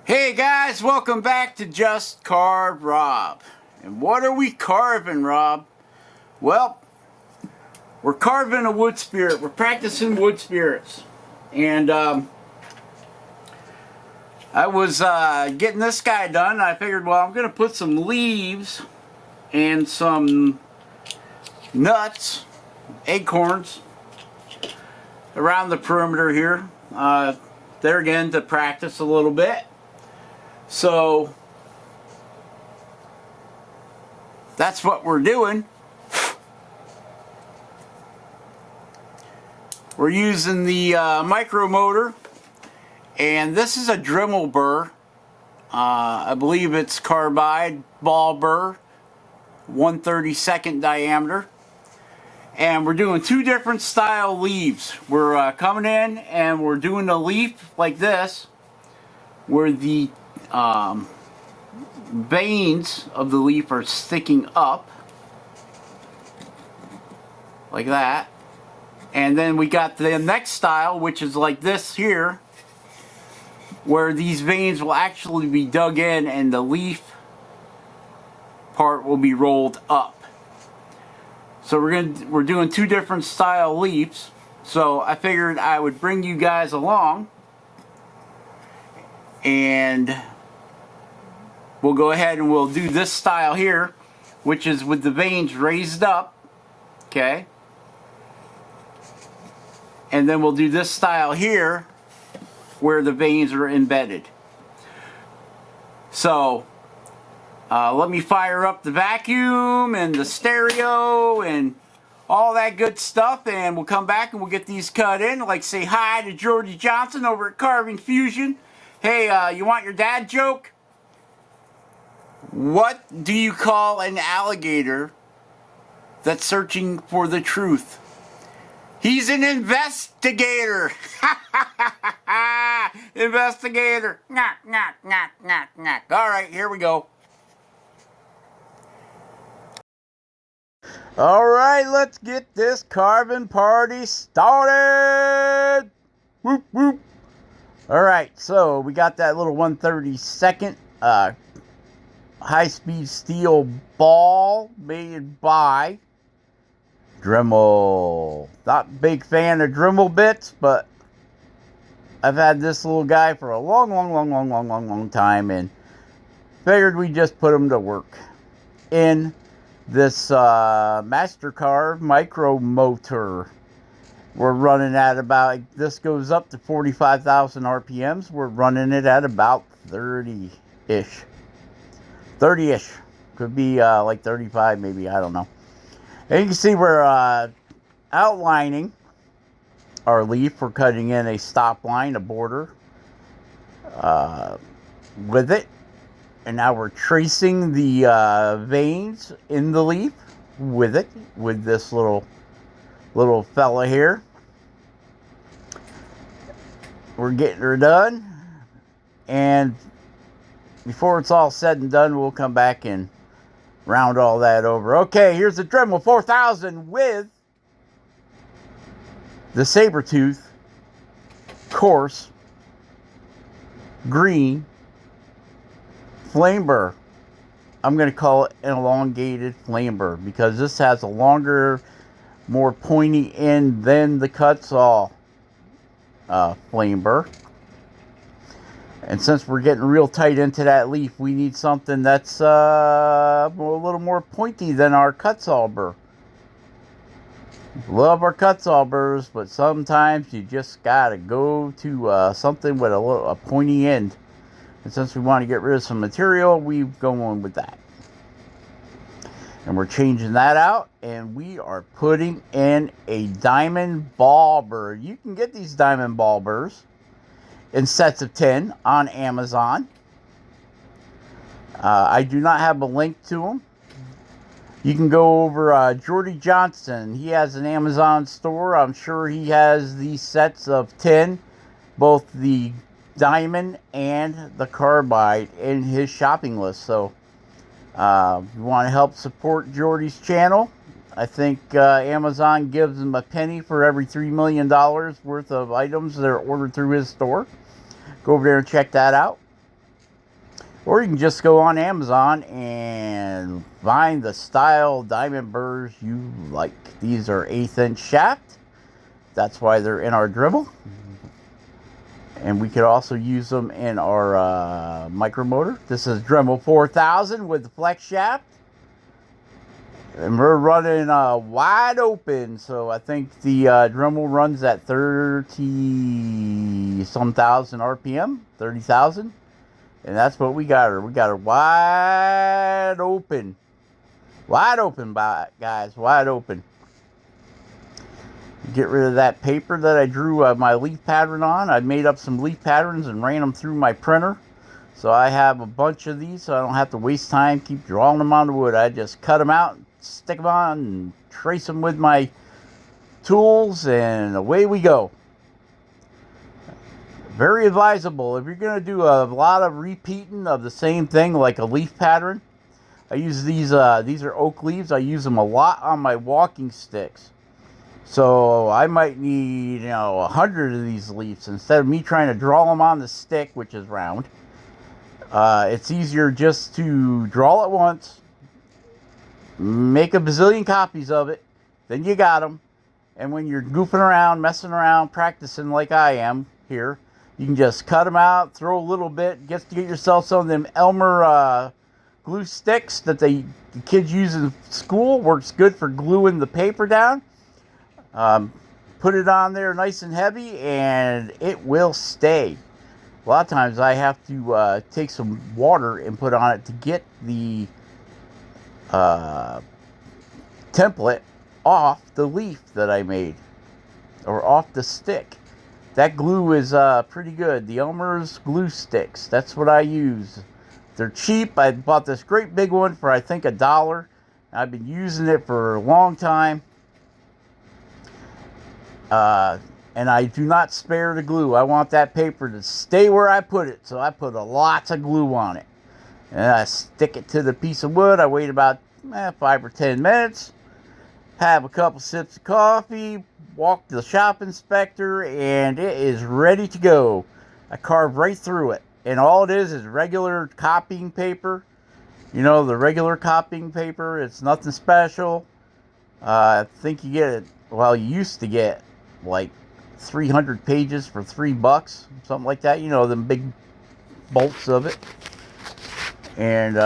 Hey guys, welcome back to Just Carve Rob. And what are we carving, Rob? Well, we're carving a wood spirit. We're practicing wood spirits. And I was getting this guy done. I figured, well, I'm going to put some leaves and some nuts, acorns, around the perimeter here. There again, to practice a little bit. So that's what we're doing. We're using the micro motor, and this is a Dremel burr. I believe it's carbide ball burr, 1/32 diameter. And we're doing two different style leaves. We're coming in and we're doing a leaf like this, where the veins of the leaf are sticking up like that. And then we got the next style, which is like this here, where these veins will actually be dug in and the leaf part will be rolled up. So we're doing two different style leaves. So I figured I would bring you guys along, and we'll go ahead and we'll do this style here, which is with the veins raised up, okay? And then we'll do this style here, where the veins are embedded. So, let me fire up the vacuum and the stereo and all that good stuff, and we'll come back and we'll get these cut in. I'd like to say hi to Jordy Johnson over at Carving Fusion. Hey, you want your dad joke? What do you call an alligator that's searching for the truth? He's an investigator. Investigator. All right, here we go. All right, let's get this carving party started. Whoop, whoop. All right, so we got that little 1/32 high-speed steel ball made by Dremel. Not a big fan of Dremel bits, but I've had this little guy for a long time, and figured we'd just put him to work in this Master Carve micro motor. We're running at about, this goes up to 45,000 RPMs. We're running it at about 30-ish. 30-ish. Could be like 35 maybe, I don't know. And you can see we're outlining our leaf. We're cutting in a stop line, a border with it. And now we're tracing the veins in the leaf with it, with this little fella here. We're getting her done, and before it's all said and done, we'll come back and round all that over. Okay, here's the Dremel 4000 with the Sabertooth coarse green flame burr. I'm going to call it an elongated flame burr because this has a longer, more pointy end than the cut saw flame burr. And since we're getting real tight into that leaf, we need something that's a little more pointy than our cut saw burr. Love our cut saw burrs, but sometimes you just gotta go to something with a pointy end. And since we want to get rid of some material, we go on with that. And we're changing that out, and we are putting in a diamond ball burr. You can get these diamond ball burrs in sets of 10 on Amazon. I do not have a link to them. You can go over Jordy Johnson. He has an Amazon store. I'm sure he has these sets of 10, both the diamond and the carbide, in his shopping list. So you want to help support Jordy's channel. I think Amazon gives him a penny for every $3 million worth of items that are ordered through his store. Go over there and check that out. Or you can just go on Amazon and find the style diamond burrs you like. These are 1/8 inch shaft. That's why they're in our Dremel. And we could also use them in our micromotor. This is Dremel 4000 with the flex shaft. And we're running wide open. So I think the Dremel runs at 30-some thousand RPM. 30,000. And that's what we got her. We got her wide open. Wide open, guys. Wide open. Get rid of that paper that I drew my leaf pattern on. I made up some leaf patterns and ran them through my printer. So I have a bunch of these so I don't have to waste time keep drawing them on the wood. I just cut them out, stick them on, and trace them with my tools, and away we go. Very advisable if you're going to do a lot of repeating of the same thing like a leaf pattern. I use these are oak leaves. I use them a lot on my walking sticks. So I might need, 100 of these leaves instead of me trying to draw them on the stick, which is round. It's easier just to draw it once, make a bazillion copies of it, then you got them. And when you're goofing around, messing around, practicing like I am here, you can just cut them out, throw a little bit, get yourself some of them Elmer glue sticks that the kids use in school. Works good for gluing the paper down. Put it on there nice and heavy and it will stay. A lot of times I have to take some water and put on it to get the template off the leaf that I made, or off the stick. That glue is pretty good. The Elmer's glue sticks, that's what I use. They're cheap. I bought this great big one for I think $1. I've been using it for a long time. And I do not spare the glue. I want that paper to stay where I put it. So I put lots of glue on it. And I stick it to the piece of wood. I wait about 5 or 10 minutes. Have a couple sips of coffee. Walk to the shop inspector. And it is ready to go. I carve right through it. And all it is regular copying paper. The regular copying paper. It's nothing special. I think you get it. Well, you used to get like 300 pages for $3, something like that. Them big bolts of it. And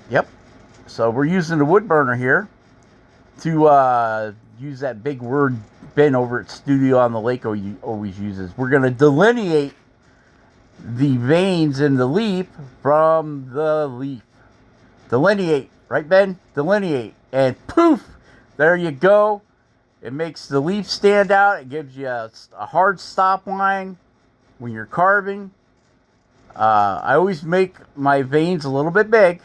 yep. So we're using the wood burner here to use that big word Ben over at Studio on the Lake always uses. We're going to delineate the veins in the leaf from the leaf. Delineate, right, Ben? Delineate, and poof, there you go. It makes the leaf stand out. It gives you a hard stop line when you're carving. I always make my veins a little bit big.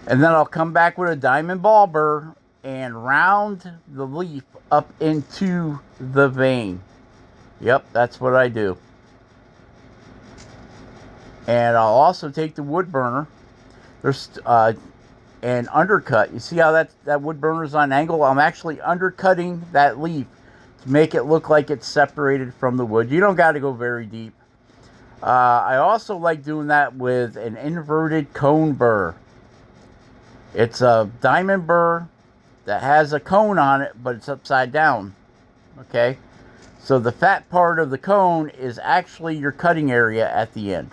And then I'll come back with a diamond ball burr and round the leaf up into the vein. Yep, that's what I do. And I'll also take the wood burner. There's and undercut. You see how that wood burner is on angle? I'm actually undercutting that leaf to make it look like it's separated from the wood. You don't got to go very deep. I also like doing that with an inverted cone burr. It's a diamond burr that has a cone on it, but it's upside down. Okay? So the fat part of the cone is actually your cutting area at the end.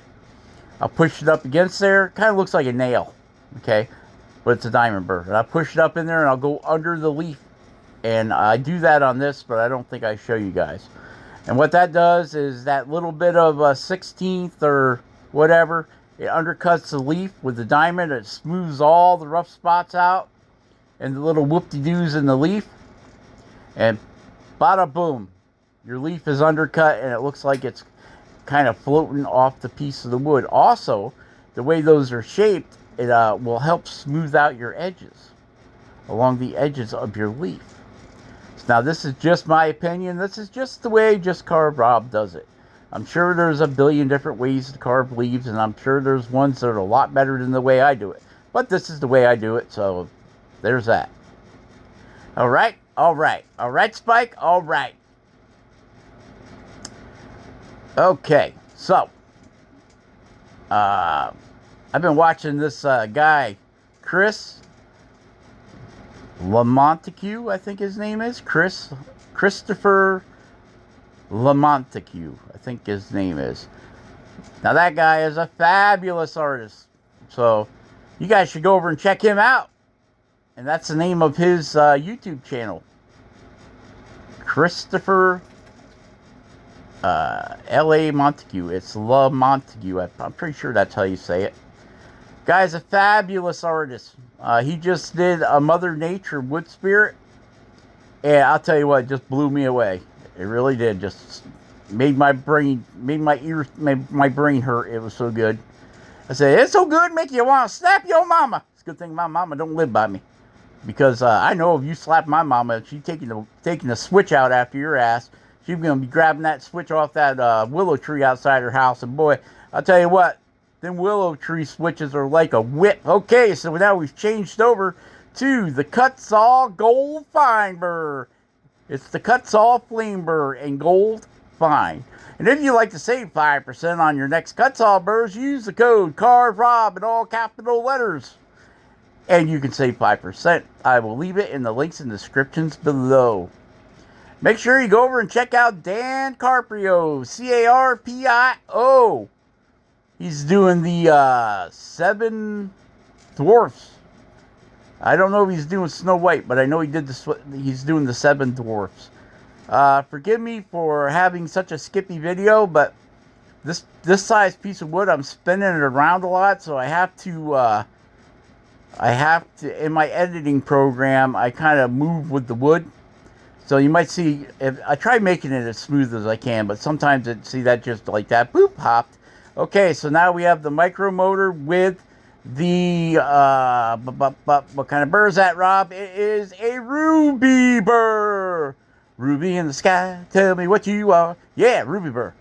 I'll push it up against there. Kind of looks like a nail. Okay? But it's a diamond burr. And I push it up in there and I'll go under the leaf. And I do that on this, but I don't think I show you guys. And what that does is that little bit of a 16th or whatever, it undercuts the leaf with the diamond. It smooths all the rough spots out and the little whoop-de-doos in the leaf. And bada boom, your leaf is undercut and it looks like it's kind of floating off the piece of the wood. Also, the way those are shaped, it will help smooth out your edges along the edges of your leaf. So now this is just my opinion. This is just the way Just Carve Rob does it. I'm sure there's a billion different ways to carve leaves, and I'm sure there's ones that are a lot better than the way I do it. But this is the way I do it, so there's that. All right, Spike, all right. Okay, so I've been watching this guy, Lamontague, I think his name is. Christopher Lamontague, I think his name is. Now that guy is a fabulous artist. So you guys should go over and check him out. And that's the name of his YouTube channel. Christopher L.A. Montague. It's La Montague. I'm pretty sure that's how you say it. Guy's a fabulous artist. He just did a Mother Nature wood spirit. And I'll tell you what, it just blew me away. It really did. Just made my brain hurt. It was so good. I said, it's so good, make you want to slap your mama. It's a good thing my mama don't live by me. Because I know if you slap my mama, she's taking the switch out after your ass. She's going to be grabbing that switch off that willow tree outside her house. And boy, I'll tell you what, them willow tree switches are like a whip. Okay, so now we've changed over to the Cut-Saw Gold Fine Burr. It's the Cut-Saw Flame Burr in gold fine. And if you'd like to save 5% on your next Cut-Saw burrs, use the code CARVEROB in all capital letters. And you can save 5%. I will leave it in the links and descriptions below. Make sure you go over and check out Dan Carpio, C-A-R-P-I-O. He's doing the 7 Dwarfs. I don't know if he's doing Snow White, but I know he's doing the 7 Dwarfs. Forgive me for having such a skippy video, but this size piece of wood, I'm spinning it around a lot, so I have to, in my editing program, I kind of move with the wood. So you might see, I try making it as smooth as I can, but sometimes see that just like that, boop, hopped. Okay, so now we have the micro motor with the, what kind of burr is that, Rob? It is a ruby burr. Ruby in the sky, tell me what you are. Yeah, ruby burr.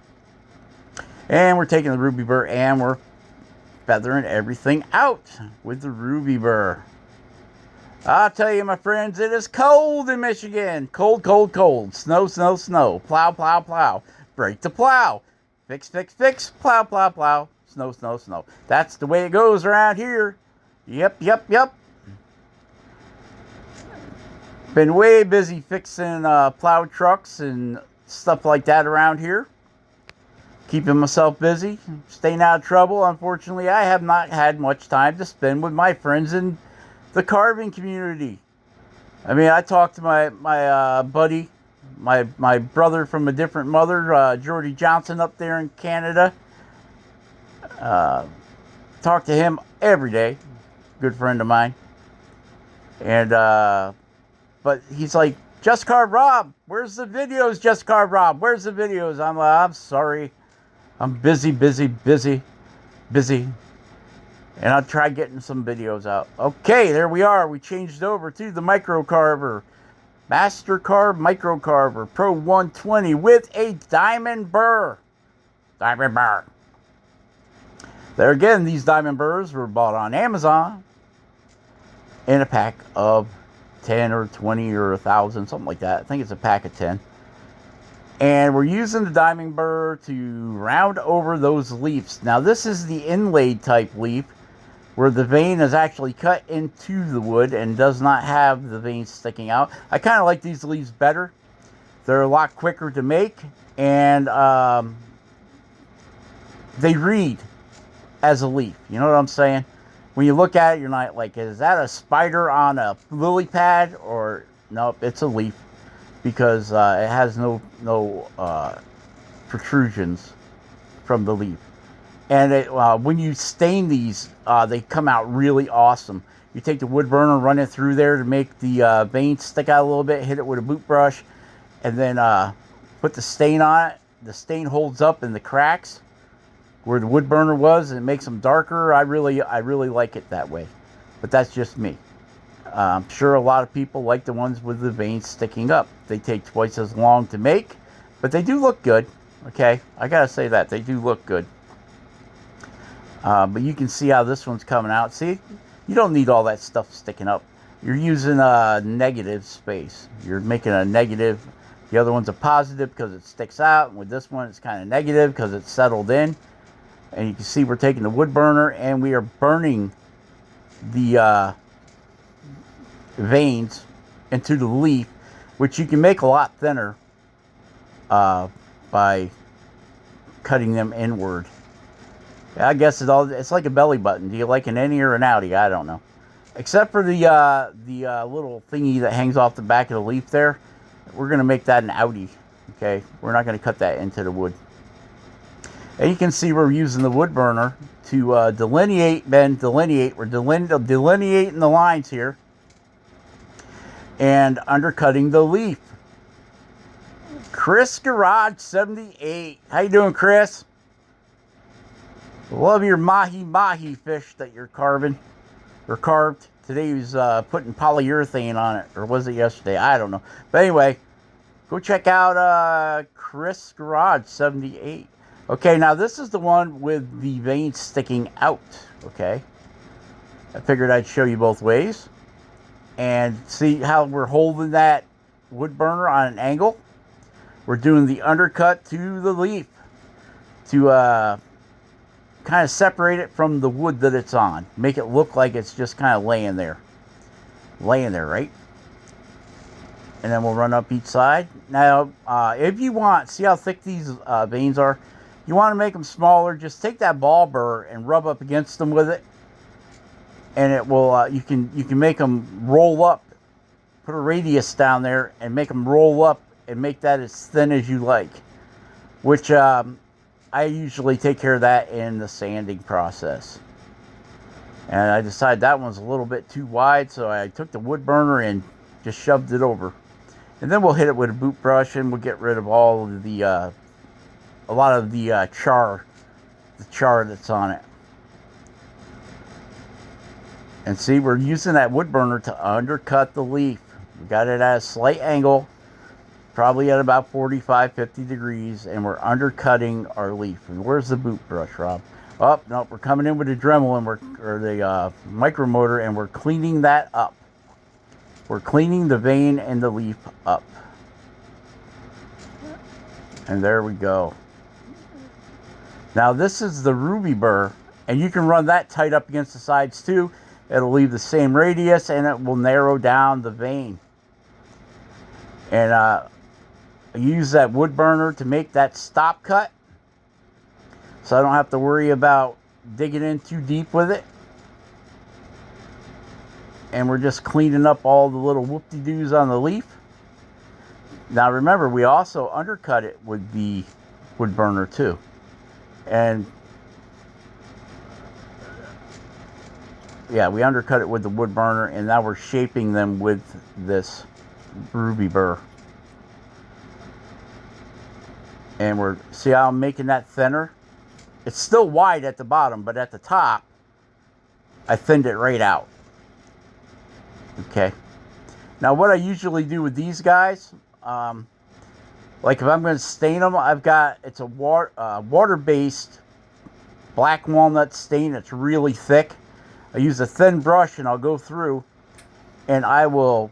And we're taking the ruby burr and we're feathering everything out with the ruby burr. I'll tell you, my friends, it is cold in Michigan. Cold, cold, cold. Snow, snow, snow. Plow, plow, plow. Break the plow. Fix, fix, fix. Plow, plow, plow. Snow, snow, snow. That's the way it goes around here. Yep, yep, yep. Been way busy fixing plow trucks and stuff like that around here. Keeping myself busy. Staying out of trouble. Unfortunately, I have not had much time to spend with my friends in the carving community. I mean, I talked to my buddy, my brother from a different mother, Jordy Johnson up there in Canada. Talk to him every day. Good friend of mine. And, but he's like, Just Carve Rob, where's the videos, Just Carve Rob? Where's the videos? I'm like, I'm sorry. I'm busy. And I'll try getting some videos out. Okay, there we are. We changed over to the micro carver. Master Carve Micro Carver Pro 120 with a diamond burr. Diamond burr. There again, these diamond burrs were bought on Amazon in a pack of 10 or 20 or 1,000, something like that. I think it's a pack of 10. And we're using the diamond burr to round over those leaves. Now this is the inlaid type leaf, where the vein is actually cut into the wood and does not have the vein sticking out. I kind of like these leaves better. They're a lot quicker to make, and they read as a leaf. You know what I'm saying? When you look at it, you're not like, is that a spider on a lily pad? Or, nope, it's a leaf, because it has no protrusions from the leaf. And when you stain these, they come out really awesome. You take the wood burner, run it through there to make the veins stick out a little bit, hit it with a boot brush, and then put the stain on it. The stain holds up in the cracks where the wood burner was, and it makes them darker. I really like it that way. But that's just me. I'm sure a lot of people like the ones with the veins sticking up. They take twice as long to make, but they do look good. Okay, I gotta say that. They do look good. But you can see how this one's coming out. See, you don't need all that stuff sticking up. You're using a negative space. You're making a negative. The other one's a positive because it sticks out. And with this one, it's kind of negative because it's settled in. And you can see we're taking the wood burner and we are burning the veins into the leaf, which you can make a lot thinner by cutting them inward. I guess it's like a belly button. Do you like an innie or an outie? I don't know. Except for the little thingy that hangs off the back of the leaf there. We're going to make that an outie. Okay, we're not going to cut that into the wood. And you can see we're using the wood burner to delineate. We're delineating the lines here. And undercutting the leaf. Chris Garage 78. How you doing, Chris? Love your mahi fish that you're carving. Or carved. Today he was putting polyurethane on it. Or was it yesterday? I don't know. But anyway, go check out Chris Garage 78. Okay, now this is the one with the veins sticking out. Okay. I figured I'd show you both ways. And see how we're holding that wood burner on an angle? We're doing the undercut to the leaf to kind of separate it from the wood that it's on. Make it look like it's just kind of laying there. Laying there, right? And then we'll run up each side. Now, if you want, see how thick these veins are? You want to make them smaller, just take that ball burr and rub up against them with it. And it will, you can make them roll up. Put a radius down there and make them roll up and make that as thin as you like. Which I usually take care of that in the sanding process. And I decided that one's a little bit too wide, so I took the wood burner and just shoved it over. And then we'll hit it with a boot brush and we'll get rid of all of the, a lot of the char that's on it. And see, we're using that wood burner to undercut the leaf. We got it at a slight angle, probably at about 45, 50 degrees, and we're undercutting our leaf. And where's the boot brush, Rob? Oh, no, we're coming in with the Dremel or the micromotor, and we're cleaning that up. We're cleaning the vein and the leaf up. And there we go. Now this is the ruby burr, and you can run that tight up against the sides too. It'll leave the same radius and it will narrow down the vein. And I use that wood burner to make that stop cut, so I don't have to worry about digging in too deep with it. And we're just cleaning up all the little whoop-de-doos on the leaf. Now remember, we also undercut it with the wood burner too. And yeah, we undercut it with the wood burner, and now we're shaping them with this ruby burr. And see how I'm making that thinner? It's still wide at the bottom, but at the top, I thinned it right out. Okay. Now what I usually do with these guys, like if I'm going to stain them, it's a water-based black walnut stain. It's really thick. I use a thin brush and I'll go through and I will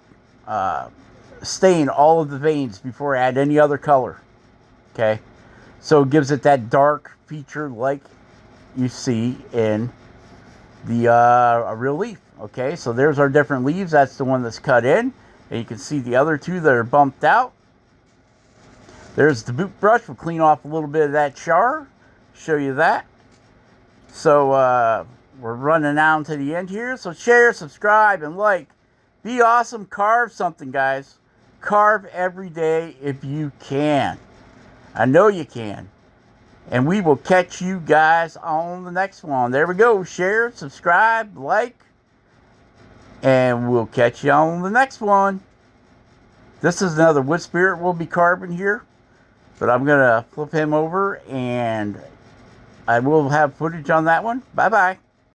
stain all of the veins before I add any other color. Okay, so it gives it that dark feature like you see in the a real leaf. Okay, so there's our different leaves. That's the one that's cut in, and you can see the other two that are bumped out. There's the boot brush. We'll clean off a little bit of that char. Show you that. So we're running down to the end here. So share, subscribe, and like. Be awesome. Carve something, guys. Carve every day if you can. I know you can. And we will catch you guys on the next one. There we go. Share, subscribe, like. And we'll catch you on the next one. This is another wood spirit we'll be carving here. But I'm going to flip him over and I will have footage on that one. Bye-bye.